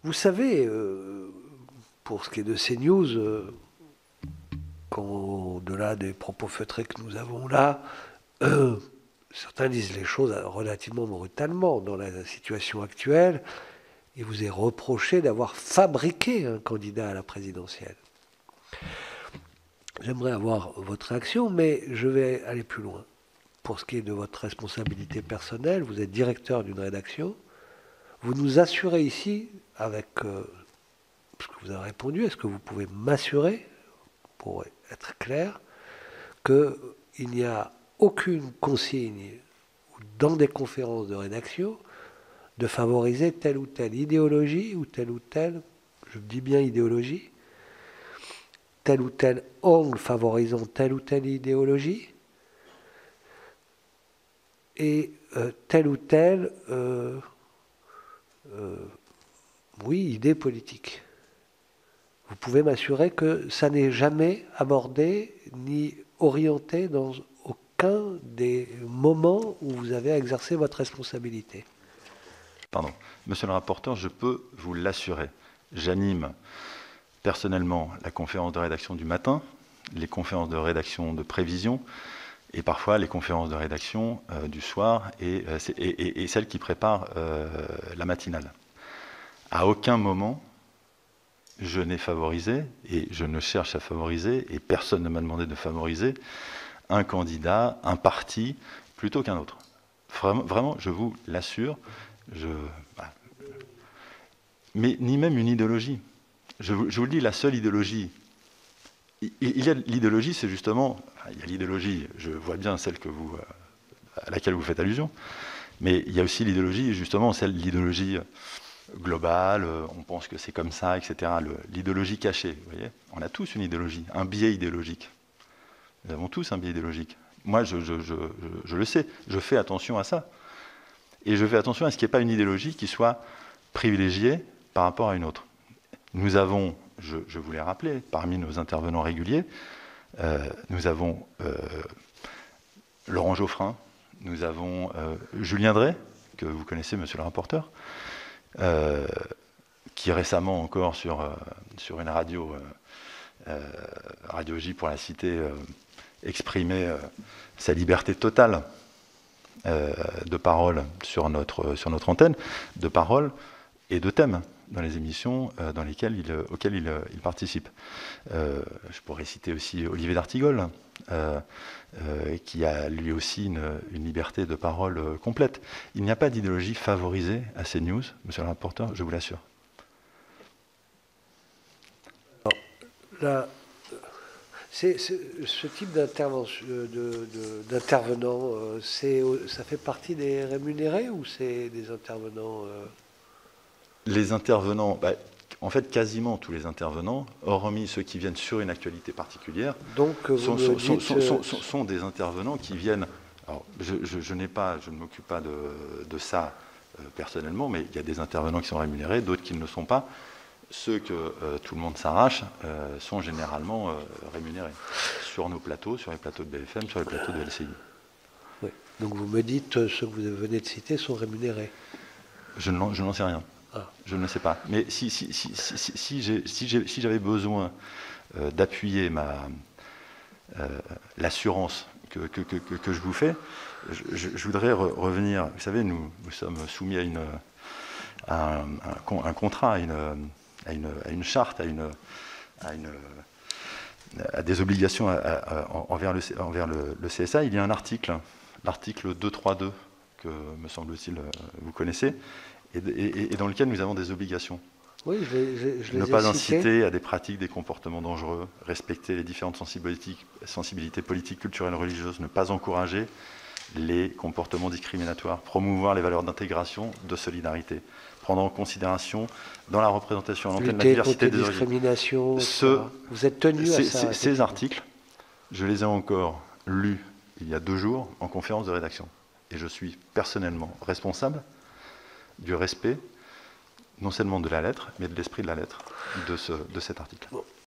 Vous savez, pour ce qui est de CNews, au-delà des propos feutrés que nous avons là, certains disent les choses relativement brutalement dans la situation actuelle. Il vous est reproché d'avoir fabriqué un candidat à la présidentielle. J'aimerais avoir votre réaction, mais je vais aller plus loin. Pour ce qui est de votre responsabilité personnelle, vous êtes directeur d'une rédaction. Vous nous assurez ici, avec ce que vous avez répondu, est-ce que vous pouvez m'assurer, pour être clair, qu'il n'y a aucune consigne dans des conférences de rédaction de favoriser telle ou telle idéologie ou telle, je dis bien idéologie, tel ou tel angle favorisant telle ou telle idéologie, et telle ou telle, oui, idée politique. Vous pouvez m'assurer que ça n'est jamais abordé ni orienté dans aucun des moments où vous avez exercé votre responsabilité. Pardon. Monsieur le rapporteur, je peux vous l'assurer. J'anime personnellement la conférence de rédaction du matin, les conférences de rédaction de prévision, et parfois les conférences de rédaction du soir et celles qui préparent la matinale. À aucun moment, je n'ai favorisé, et je ne cherche à favoriser, et personne ne m'a demandé de favoriser, un candidat, un parti, plutôt qu'un autre. Vraiment, je vous l'assure. Voilà. Mais ni même une idéologie. Je vous le dis, la seule idéologie. Il y a l'idéologie, c'est justement. Il y a l'idéologie, je vois bien celle à laquelle vous faites allusion, mais il y a aussi l'idéologie, justement, l'idéologie globale, on pense que c'est comme ça, etc. L'idéologie cachée, vous voyez. On a tous une idéologie, un biais idéologique. Nous avons tous un biais idéologique. Moi, je le sais, je fais attention à ça. Et je fais attention à ce qu'il n'y ait pas une idéologie qui soit privilégiée par rapport à une autre. Nous avons, je vous l'ai rappelé, parmi nos intervenants réguliers, nous avons Laurent Geoffrin, nous avons Julien Drey, que vous connaissez, monsieur le rapporteur, qui récemment encore sur une radio, Radio J pour la Cité, exprimait sa liberté totale de parole sur notre antenne, de parole et de thèmes dans les émissions auxquelles il participe. Je pourrais citer aussi Olivier d'Artigol, qui a lui aussi une liberté de parole complète. Il n'y a pas d'idéologie favorisée à CNews, monsieur le rapporteur, je vous l'assure. Ce type d'intervenant, ça fait partie des rémunérés ou c'est des intervenants Les intervenants, en fait, quasiment tous les intervenants, hormis ceux qui viennent sur une actualité particulière, sont des intervenants qui viennent. Alors, je ne m'occupe pas de ça personnellement, mais il y a des intervenants qui sont rémunérés, d'autres qui ne le sont pas. Ceux que tout le monde s'arrache sont généralement rémunérés sur nos plateaux, sur les plateaux de BFM, sur les plateaux de LCI. Oui. Donc vous me dites, ceux que vous venez de citer sont rémunérés. Je n'en sais rien. Ah. Je ne sais pas. Mais si j'avais besoin d'appuyer l'assurance que je vous fais, je voudrais revenir. Vous savez, nous sommes soumis à un contrat, à une charte, à des obligations envers le CSA. Il y a un article, l'article 232, que, me semble-t-il, vous connaissez, et dans lequel nous avons des obligations. Oui, je les ne pas inciter à des pratiques, des comportements dangereux, respecter les différentes sensibilités politiques, culturelles, religieuses, ne pas encourager les comportements discriminatoires, promouvoir les valeurs d'intégration, de solidarité, prendre en considération dans la représentation à l'antenne la diversité des discriminations. Vous êtes tenu à ça. Ces articles, je les ai encore lus il y a 2 jours en conférence de rédaction. Et je suis personnellement responsable du respect, non seulement de la lettre, mais de l'esprit de la lettre de cet article. Bon.